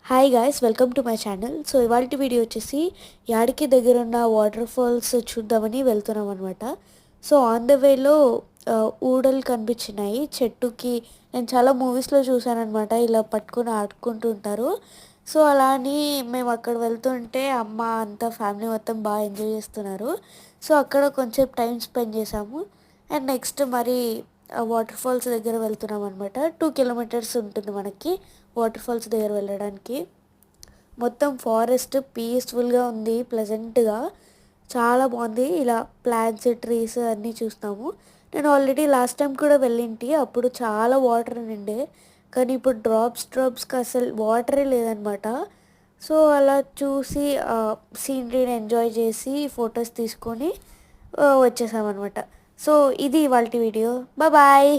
Hi guys, welcome to my channel. So ఇవాళ video వచ్చేసి యాడికి దగ్గర ఉన్న వాటర్ ఫాల్స్ చూద్దామని వెళ్తున్నాం అనమాట. సో ఆన్ ద వేలో ఊడలు కనిపించినాయి చెట్టుకి. నేను చాలా మూవీస్లో చూసాను అనమాట, ఇలా పట్టుకొని ఆడుకుంటూ ఉంటారు. సో అలా అని మేము అక్కడ వెళ్తుంటే అమ్మ అంతా ఫ్యామిలీ మొత్తం బాగా ఎంజాయ్ చేస్తున్నారు. సో అక్కడ కొంచెం టైం స్పెండ్ చేసాము. అండ్ నెక్స్ట్ మరి వాటర్ ఫాల్స్ దగ్గర వెళ్తున్నాం అనమాట. 2 కిలోమీటర్స్ ఉంటుంది మనకి వాటర్ ఫాల్స్ దగ్గర వెళ్ళడానికి. మొత్తం ఫారెస్ట్ పీస్ఫుల్గా ఉంది, ప్లెజెంట్గా చాలా బాగుంది. ఇలా ప్లాంట్స్ ట్రీస్ అన్నీ చూస్తాము. నేను ఆల్రెడీ లాస్ట్ టైం కూడా వెళ్ళింటి, అప్పుడు చాలా వాటర్ నిండే, కానీ ఇప్పుడు డ్రాప్స్కి అసలు వాటరే లేదనమాట. సో అలా చూసి సీనరీని ఎంజాయ్ చేసి ఫొటోస్ తీసుకొని వచ్చేసామన్నమాట. సో ఇది ఇవాళ వీడియో. బాయ్.